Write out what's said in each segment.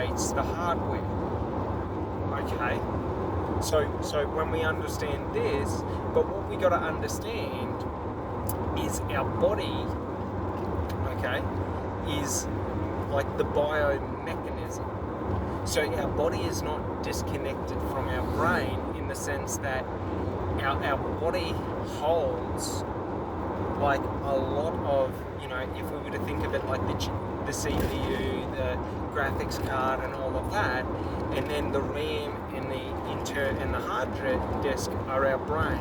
operates the hardware. Okay? So when we understand this, but what we got to understand is our body, okay, is like the biomechanism. So our body is not disconnected from our brain in the sense that our body holds like a lot of, if we were to think of it like the CPU, the graphics card and all of that, and then the RAM and the hard disk are our brain.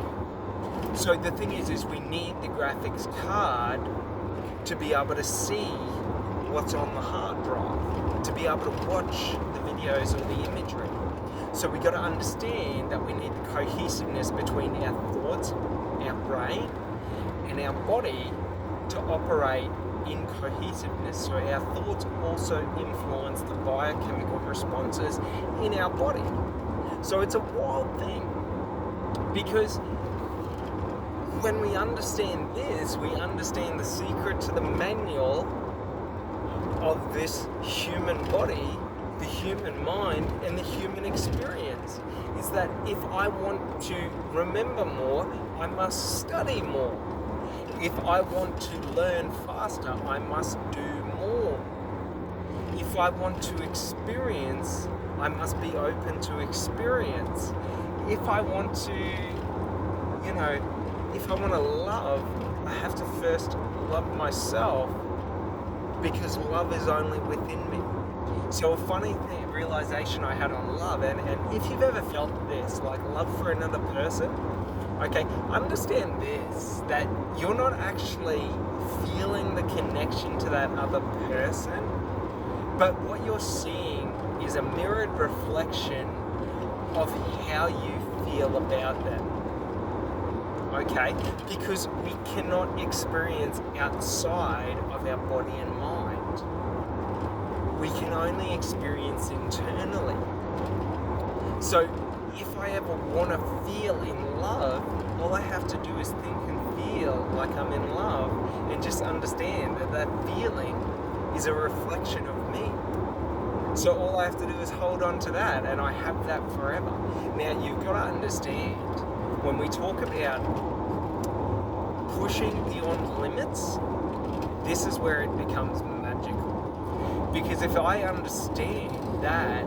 So the thing is we need the graphics card to be able to see what's on the hard drive, to be able to watch the videos or the imagery. So we got to understand that we need the cohesiveness between our thoughts, our brain, and our body to operate in cohesiveness. So our thoughts also influence the biochemical responses in our body. So it's a wild thing, because when we understand this, we understand the secret to the manual of this human body, the human mind, and the human experience. Is that if I want to remember more, I must study more. If I want to learn faster, I must do more. If I want to experience, I must be open to experience. If I want to, if I want to love, I have to first love myself, because love is only within me. So a funny realization I had on love, and if you've ever felt this, like love for another person, okay, understand this, that you're not actually feeling the connection to that other person, but what you're seeing is a mirrored reflection of how you feel about them. Okay? Because we cannot experience outside of our body and mind. We can only experience internally. So if I ever want to feel in love, all I have to do is think and feel like I'm in love, and just understand that that feeling is a reflection of me. So all I have to do is hold on to that, and I have that forever. Now you've got to understand, when we talk about pushing beyond limits, this is where it becomes magical. Because if I understand that,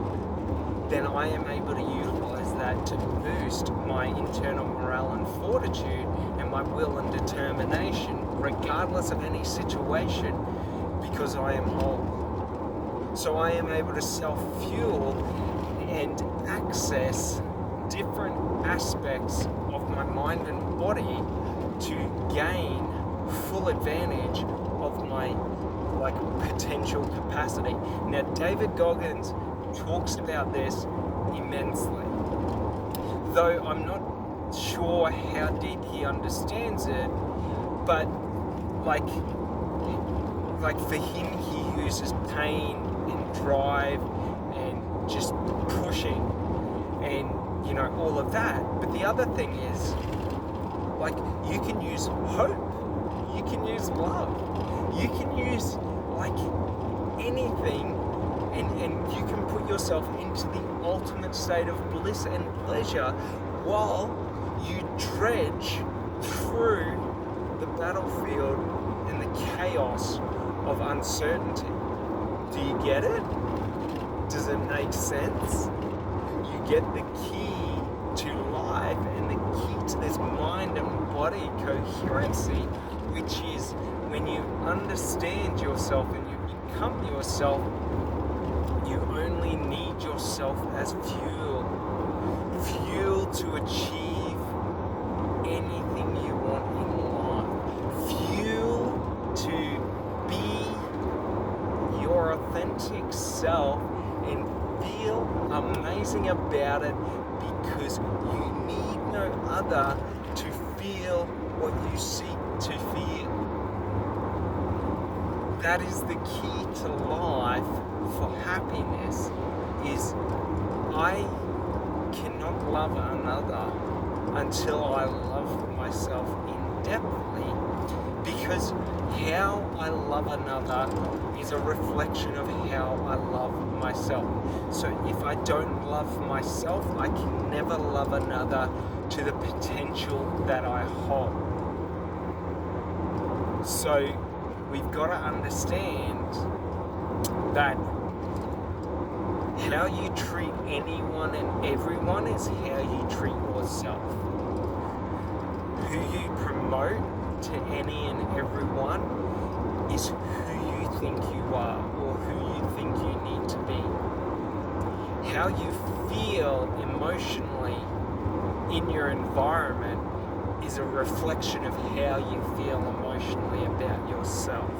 then I am able to utilize that to boost my internal morale and fortitude and my will and determination, regardless of any situation, because I am whole. So I am able to self-fuel and access different aspects of my mind and body to gain full advantage of my potential capacity. Now David Goggins talks about this immensely, though I'm not sure how deep he understands it, but like for him, he uses pain and drive and just pushing and all of that. But the other thing is, you can use hope, you can use love, you can use anything, and you can put yourself into the ultimate state of bliss and pleasure while you dredge through the battlefield and the chaos of uncertainty. Do you get it? Does it make sense? You get the key to life and the key to this mind and body coherency, which is when you understand yourself and you become yourself, you only need yourself as fuel to achieve anything you want in life, fuel to be your authentic self and feel amazing about it, because you need no other to feel what you seek to feel. That is the key to life for happiness, is I cannot love another until I love myself in depthly, Because how I love another is a reflection of how I love myself. So if I don't love myself, I can never love another to the potential that I hold. So we've got to understand that how you treat anyone and everyone is how you treat yourself. Who you promote to any and everyone is who you think you are or who you think you need to be. How you feel emotionally in your environment is a reflection of how you feel emotionally about yourself.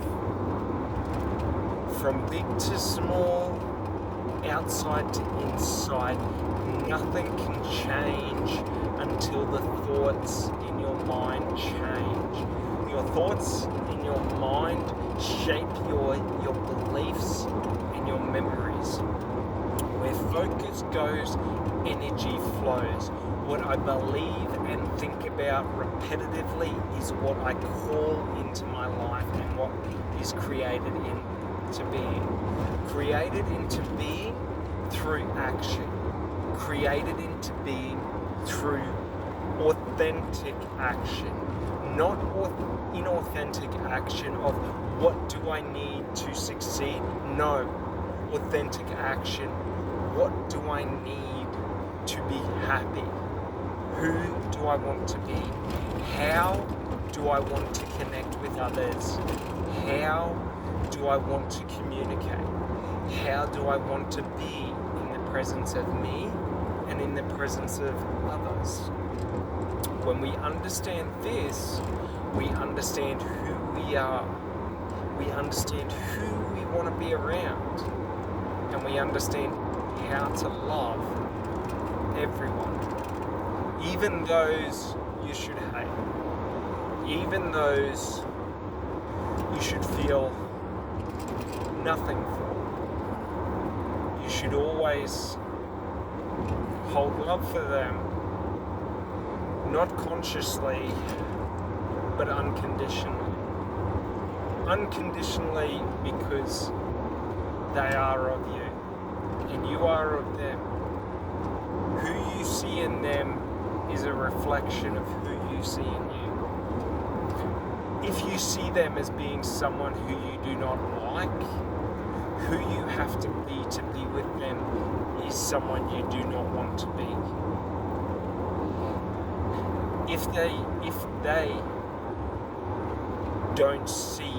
From big to small, outside to inside, nothing can change until the thoughts in your mind change. Your thoughts in your mind shape your beliefs and your memories. Where focus goes, energy flows. What I believe and think about repetitively is what I call into my life and what is created into being. Created into being through action. Created into being through authentic action. Not inauthentic action of what do I need to succeed? No. Authentic action. What do I need to be happy? Who do I want to be? How do I want to connect with others? How do I want to communicate? How do I want to be in the presence of me and in the presence of others? When we understand this, we understand who we are. We understand who we want to be around. And we understand how to love everyone. Even those you should hate. Even those you should feel nothing for. You should always hold love for them, not consciously, but unconditionally. Unconditionally because they are of you, and you are of them. Who you see in them is a reflection of who you see in you. If you see them as being someone who you do not like, who you have to be with them is someone you do not want to be. If they don't see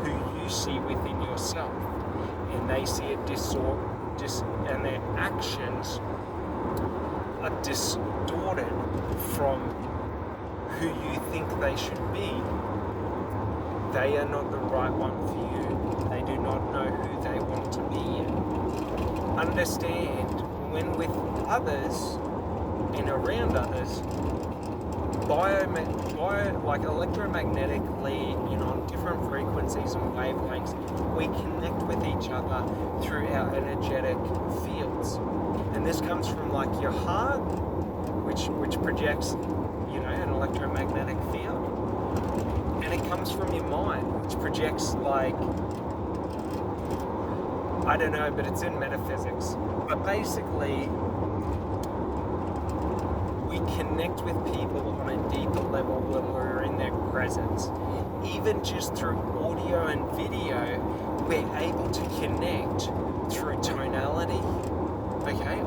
who you see within yourself, and they see a and their actions are distorted from who you think they should be, they are not the right one for you. They do not know who they want to be yet. Understand, when with others and around others, like electromagnetically, on different frequencies and wavelengths, we connect with each other through our energetic fields. And this comes from like your heart, which projects, an electromagnetic field. And it comes from your mind, which projects like, I don't know, but it's in metaphysics. But basically, we connect with people on a deeper level when we're in their presence. Even just through audio and video, we're able to connect through tonality,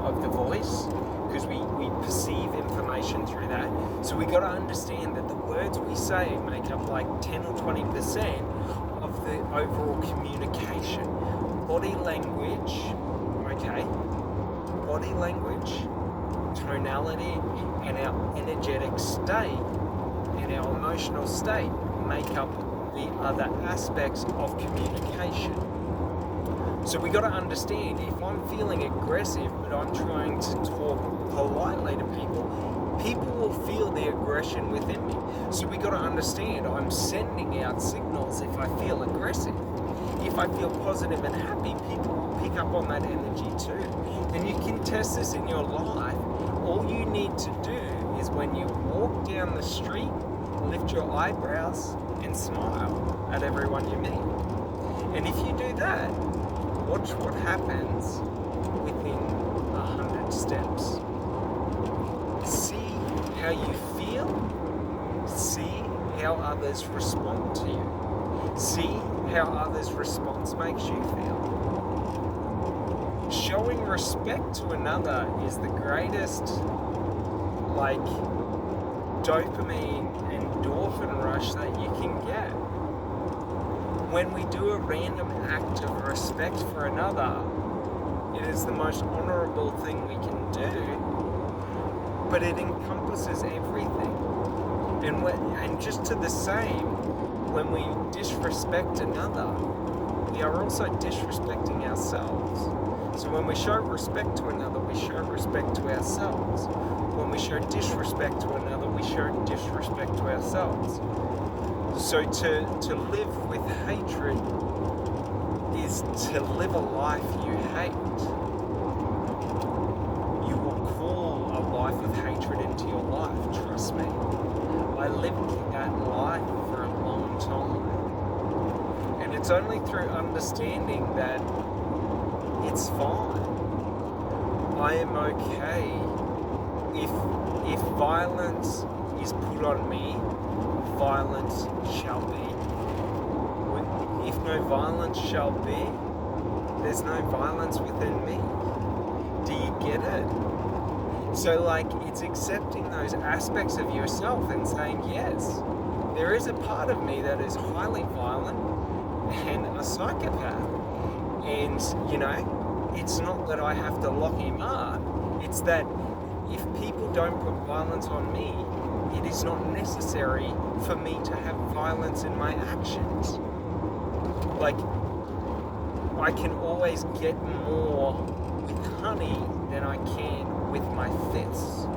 of the voice, because we perceive information through that. So we got to understand that the words we say make up like 10 or 20% of the overall communication. Body language, tonality, and our energetic state and our emotional state make up the other aspects of communication. So we got to understand, if I'm feeling aggressive but I'm trying to talk politely to people will feel the aggression within me. So we got to understand, I'm sending out signals if I feel aggressive. If I feel positive and happy, people will pick up on that energy too. And you can test this in your life. All you need to do is when you walk down the street lift your eyebrows and smile at everyone you meet. And if you do that, watch what happens within 100 steps. See how you feel. See how others respond to you. See how others' response makes you feel. Showing respect to another is the greatest, dopamine endorphin rush that you can get. When we do a random act of respect for another, it is the most honorable thing we can do, but it encompasses everything. And just to the same, when we disrespect another, we are also disrespecting ourselves. So when we show respect to another, we show respect to ourselves. When we show disrespect to another, we show disrespect to ourselves. So to live with hatred is to live a life you hate. You will call a life of hatred into your life, trust me. I lived that life for a long time. And it's only through understanding that it's fine. I am okay if violence is put on me, violence shall be. If no violence shall be, there's no violence within me. Do you get it? So it's accepting those aspects of yourself and saying, yes, there is a part of me that is highly violent and a psychopath. And, it's not that I have to lock him up. It's that if people don't put violence on me, it is not necessary for me to have violence in my actions. I can always get more with honey than I can with my fists.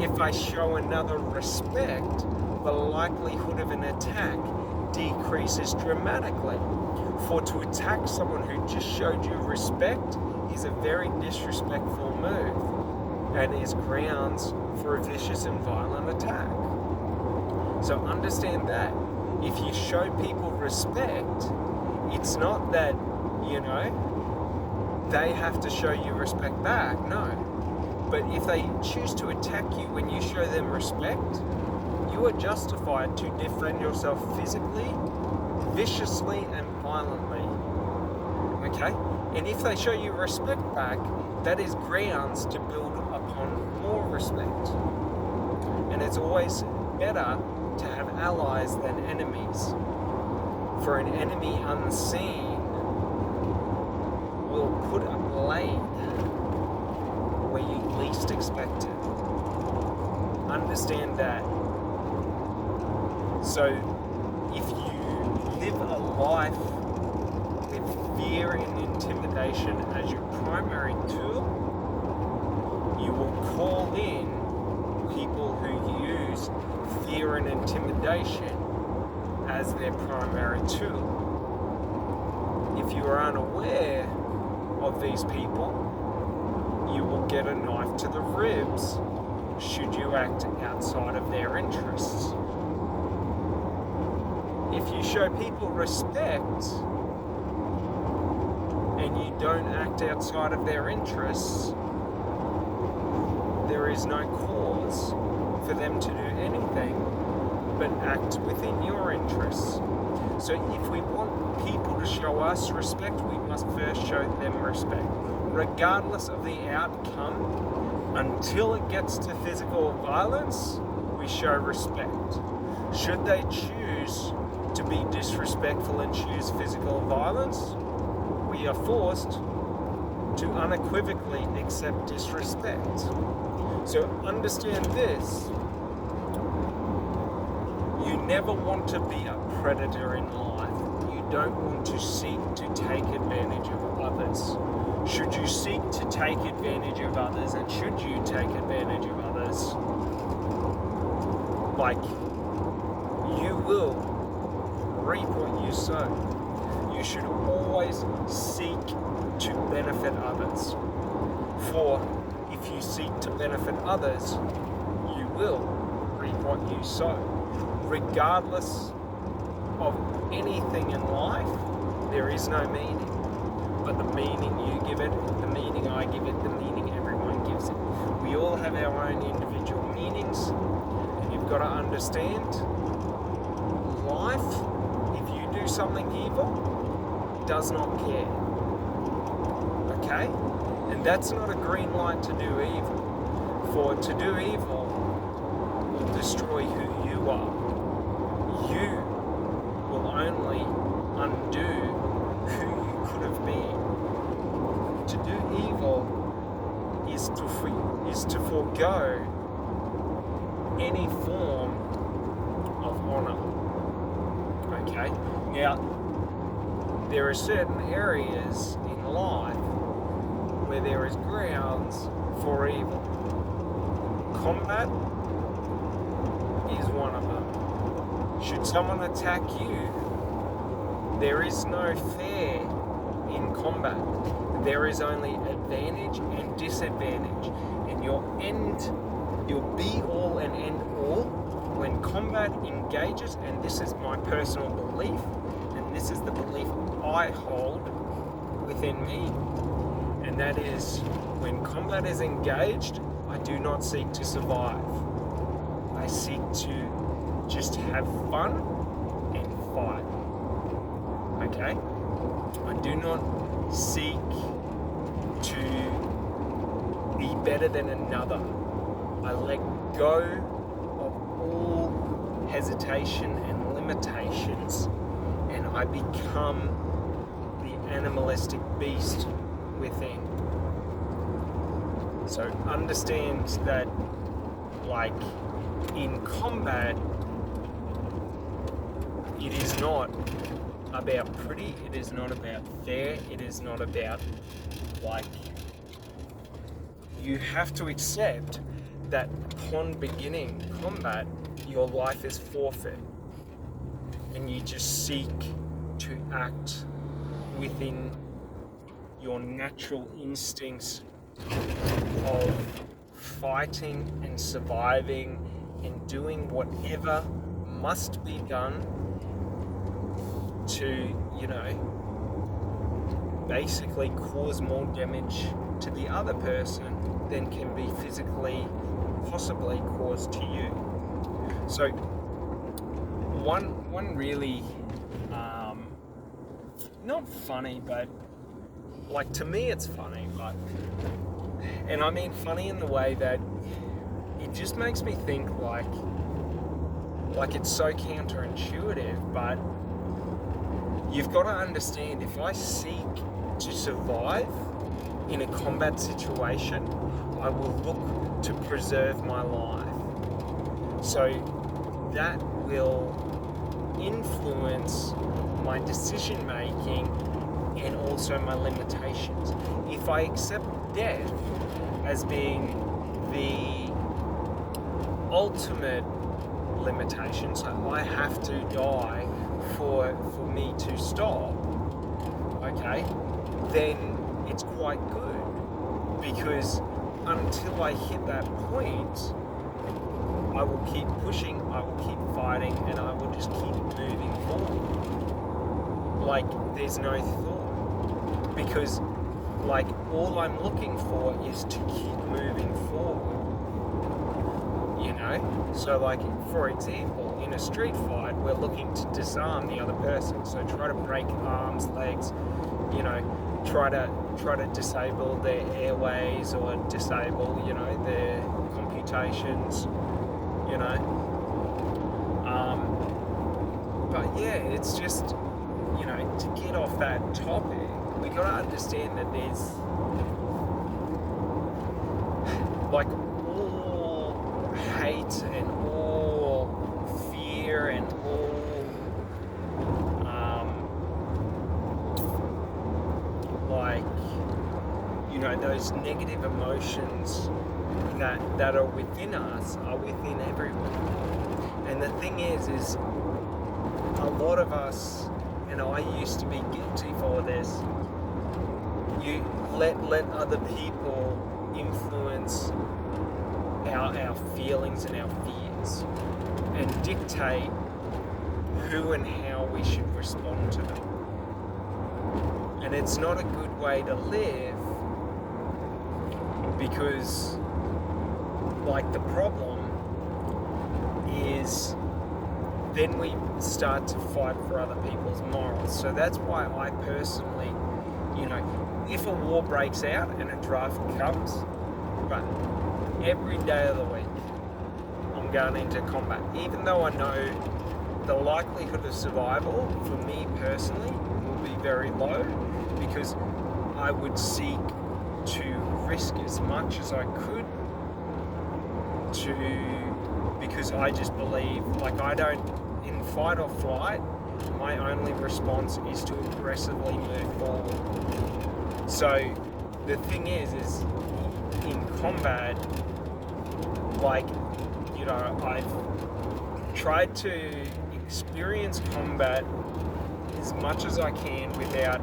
If I show another respect, the likelihood of an attack decreases dramatically. For to attack someone who just showed you respect is a very disrespectful move and is grounds for a vicious and violent attack. So understand that. If you show people respect, it's not that, they have to show you respect back, no. But if they choose to attack you when you show them respect, you are justified to defend yourself physically, viciously, and violently. Okay? And if they show you respect back, that is grounds to build upon more respect. And it's always better to have allies than enemies. For an enemy unseen will put a blade where you least expect it. Understand that. So if you live a life with fear and intimidation as your primary tool, you will call in people who use fear and intimidation as their primary tool. If you are unaware of these people, you will get a knife to the ribs should you act outside of their interests. If you show people respect and you don't act outside of their interests, there is no cause for them to do anything but act within your interests. So if we want people to show us respect, we must first show them respect. Regardless of the outcome, until it gets to physical violence, we show respect. Should they choose to be disrespectful and choose physical violence, we are forced to unequivocally accept disrespect. So understand this. You never want to be a predator in life. You don't want to seek to take advantage of others. Should you seek to take advantage of others, and should you take advantage of others, you will reap what you sow. You should always seek to benefit others. For if you seek to benefit others, you will reap what you sow. Regardless of anything in life, there is no meaning. But the meaning you give it, the meaning I give it, the meaning everyone gives it. We all have our own individual meanings, and you've got to understand life, if you do something evil, does not care. Okay? And that's not a green light to do evil. For to do evil will destroy who you are. You will only undo who you could have been. To do evil is to forego any form of honor. Okay? Now, there are certain areas in life where there is grounds for evil. Combat is one of them. Should someone attack you, there is no fair in combat. There is only advantage and disadvantage. And your be-all and end-all when combat engages, and this is my personal belief, and this is the belief I hold within me, and that is when combat is engaged, I do not seek to survive. I seek to just have fun and fight. Okay? I do not seek to be better than another. I let go of all hesitation and limitations, and I become the animalistic beast within. So understand that, like, in combat, it is not about pretty, it is not about fair, it is not about, like, you have to accept that upon beginning combat, your life is forfeit, and you just seek to act within your natural instincts of fighting and surviving and doing whatever must be done to, basically cause more damage to the other person than can be physically possibly caused to you. So one really not funny, but like, to me it's funny, but, and I mean funny in the way that it just makes me think like it's so counterintuitive, but you've got to understand, if I seek to survive in a combat situation, I will look to preserve my life. So that will influence my decision making and also my limitations. If I accept death as being the ultimate limitation, so I have to die for me to stop, okay, then it's quite good, because until I hit that point, I will keep pushing, I will keep fighting, and I will just keep moving forward. Like, there's no thought, because like, all I'm looking for is to keep moving forward, So like, for example, in a street fight, we're looking to disarm the other person, so try to break arms, legs, try to disable their airways, or disable, their computations, but yeah, it's just, to get off that topic, we got to understand that there's, like, all hate and all fear and all those negative emotions that are within us are within everyone. And the thing is a lot of us, and I used to be guilty for this, you let other people influence our feelings and our fears, and dictate who and how we should respond to them. And it's not a good way to live, because the problem is then we start to fight for other people's morals. So that's why I personally, if a war breaks out and a draft comes, but every day of the week I'm going into combat, even though I know the likelihood of survival for me personally will be very low, because I would seek to risk as much as I could because I just believe, in fight or flight, my only response is to aggressively move forward. So the thing is in combat, I've tried to experience combat as much as I can without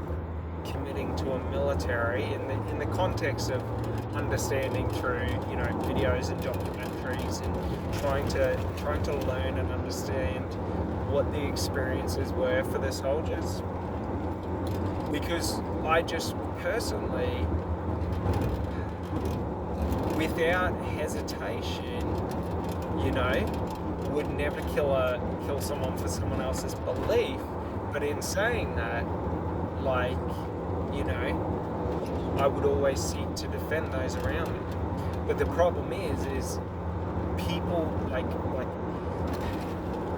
committing to a military, in the context of understanding through videos and documentaries, and trying to learn and understand what the experiences were for the soldiers, because I just personally, without hesitation, would never kill someone for someone else's belief. But in saying that, I would always seek to defend those around me. But the problem is people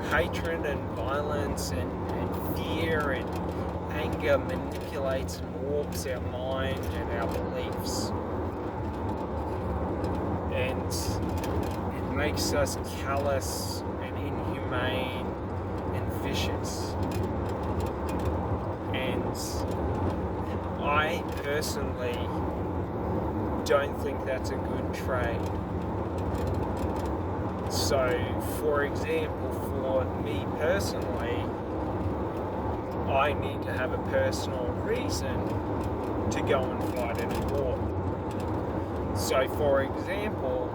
hatred and violence and fear and anger manipulates and warps our mind and our beliefs, and it makes us callous and inhumane and vicious. And I personally don't think that's a good trait. So, for example, for me personally, I need to have a personal reason to go and fight in a war. So, for example,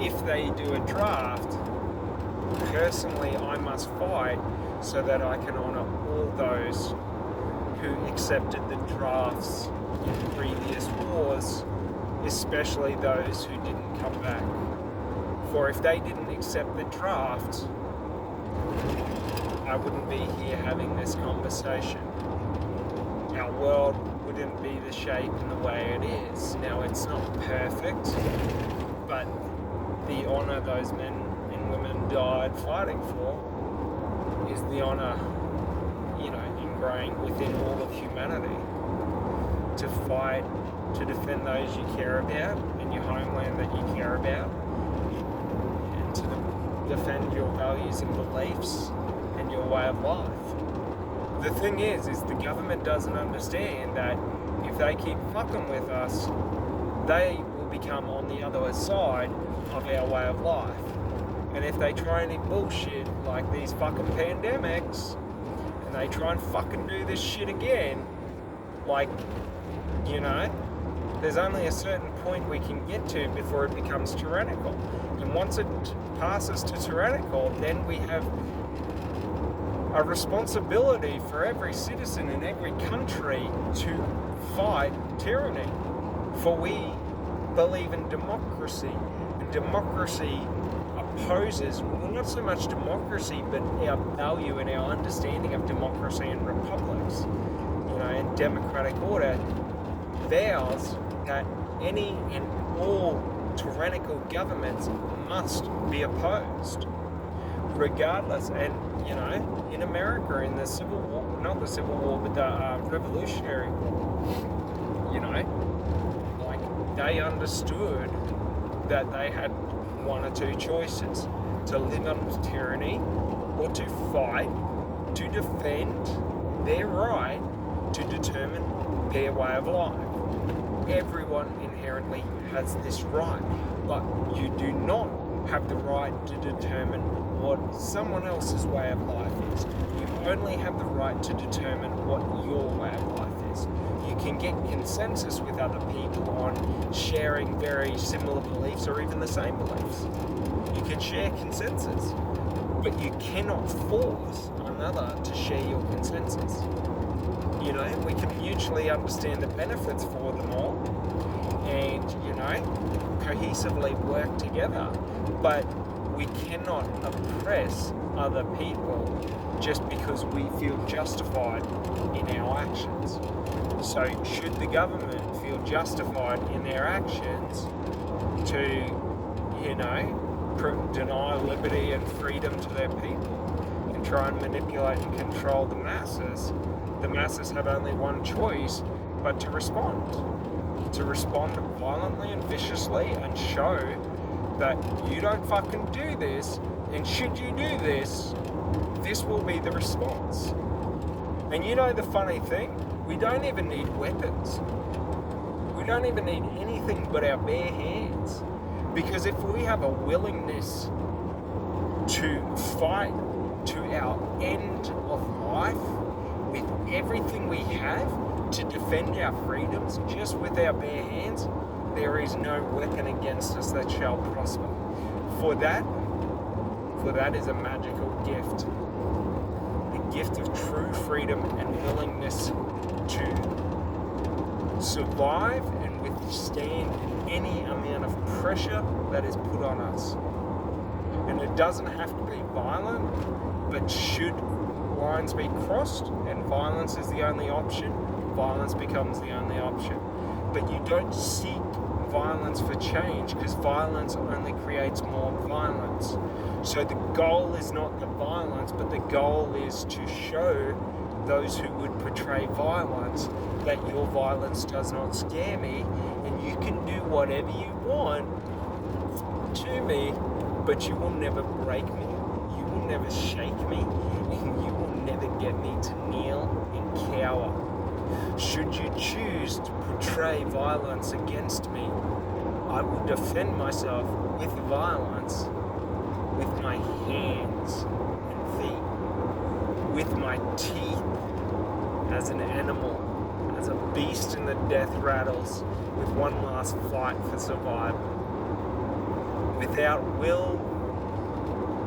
if they do a draft, personally I must fight so that I can honour all those who accepted the drafts in previous wars, especially those who didn't come back. For if they didn't accept the draft, I wouldn't be here having this conversation. Our world wouldn't be the shape and the way it is. Now, it's not perfect, but the honour those men and women died fighting for is the honour, ingrained within all of humanity. To fight, to defend those you care about and your homeland that you care about, and to defend your values and beliefs and your way of life. The thing is the government doesn't understand that if they keep fucking with us, they will become on the other side of our way of life. And if they try any bullshit like these fucking pandemics, and they try and fucking do this shit again, there's only a certain point we can get to before it becomes tyrannical. And once it passes to tyrannical, then we have a responsibility for every citizen in every country to fight tyranny. For we believe in democracy, and democracy opposes, well, not so much democracy, but our value and our understanding of democracy and republics, and democratic order vows that any and all tyrannical governments must be opposed, regardless. And in America, in the Civil War, not the Civil War, but the Revolutionary War, they understood that they had one or two choices: to live under tyranny, or to fight to defend their right to determine their way of life. Everyone inherently has this right, but you do not have the right to determine what someone else's way of life is. You only have the right to determine what your way of life is. You you can get consensus with other people on sharing very similar beliefs or even the same beliefs. You can share consensus, but you cannot force another to share your consensus. You know, we can mutually understand the benefits for them all and, you know, cohesively work together, but we cannot oppress other people just because we feel justified in our actions. So should the government feel justified in their actions to, you know, deny liberty and freedom to their people and try and manipulate and control the masses have only one choice but to respond violently and viciously and show that you don't fucking do this, and should you do this, this will be the response. And you know the funny thing? We don't even need weapons. We don't even need anything but our bare hands. Because if we have a willingness to fight to our end of life with everything we have to defend our freedoms just with our bare hands, there is no weapon against us that shall prosper. For that is a magical gift. The gift of true freedom and willingness to survive and withstand any amount of pressure that is put on us. And it doesn't have to be violent, but should lines be crossed and violence is the only option, violence becomes the only option. But you don't seek violence for change, because violence only creates more violence. So the goal is not the violence, but the goal is to show those who would portray violence that your violence does not scare me, and you can do whatever you want to me, but you will never break me, you will never shake me, and you will never get me to kneel and cower. Should you choose to portray violence against me, I will defend myself with violence, with my hands and feet, with my teeth as an animal, as a beast in the death rattles, with one last fight for survival. Without will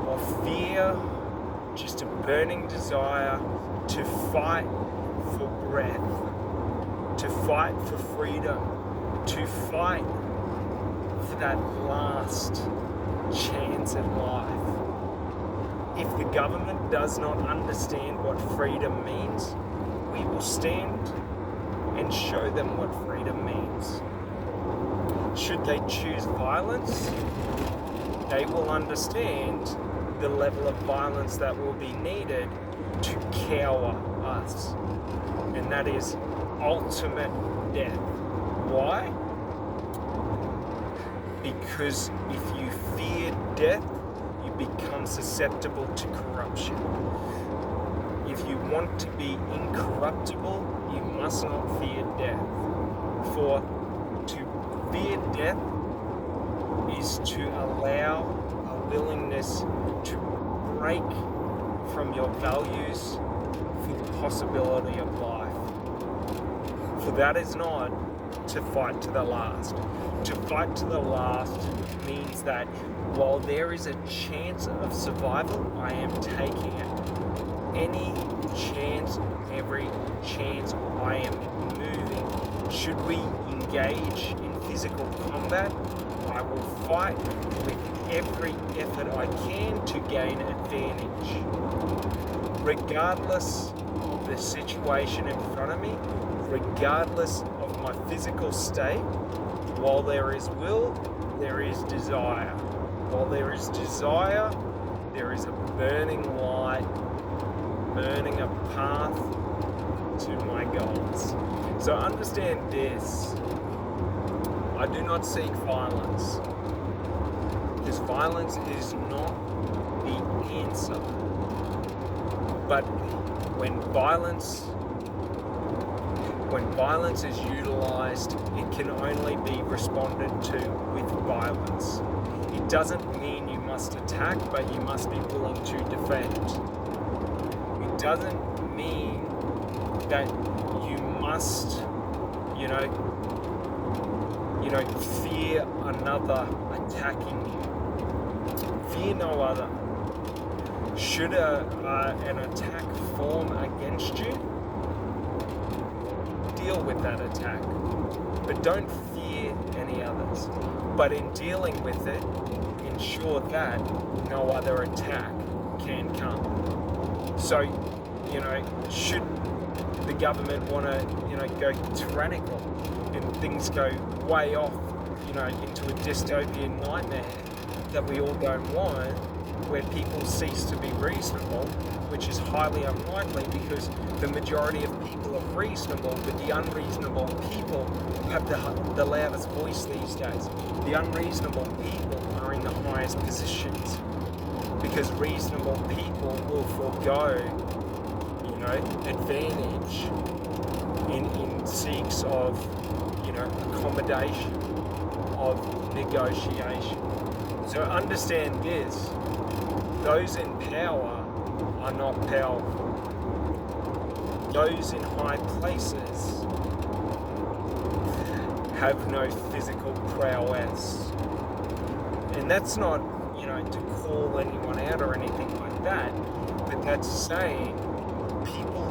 or fear, just a burning desire to fight for breath, to fight for freedom, to fight for that last chance at life. If the government does not understand what freedom means, we will stand and show them what freedom means. Should they choose violence, they will understand the level of violence that will be needed to cower us. And that is ultimate death. Why? Because if you fear death, you become susceptible to corruption. If you want to be incorruptible, you must not fear death. For to fear death is to allow a willingness to break from your values for the possibility of life. For that is not to fight to the last. To fight to the last means that while there is a chance of survival, I am taking it. Any chance, every chance, I am moving. Should we engage in physical combat, I will fight with every effort I can to gain advantage. Regardless of the situation in front of me, regardless of my physical state, while there is will, there is desire. While there is desire, there is a burning light, burning a path to my goals. So understand this. I do not seek violence, because violence is not the answer. But when violence is utilized, it can only be responded to with violence. It doesn't mean you must attack, but you must be willing to defend. It doesn't mean that you must fear another attacking you. Fear no other. Should an attack form against you, deal with that attack. But don't fear any others. But in dealing with it, ensure that no other attack can come. So, should the government want to, go tyrannical and things go way off, into a dystopian nightmare that we all don't want, where people cease to be reasonable, which is highly unlikely because the majority of people are reasonable, but the unreasonable people have the loudest voice these days. The unreasonable people are in the highest positions because reasonable people will forego, advantage in seeks of, accommodation, of negotiation. So understand this, those in power are not powerful. Those in high places have no physical prowess. And that's not, to call anyone out or anything like that, but that's saying people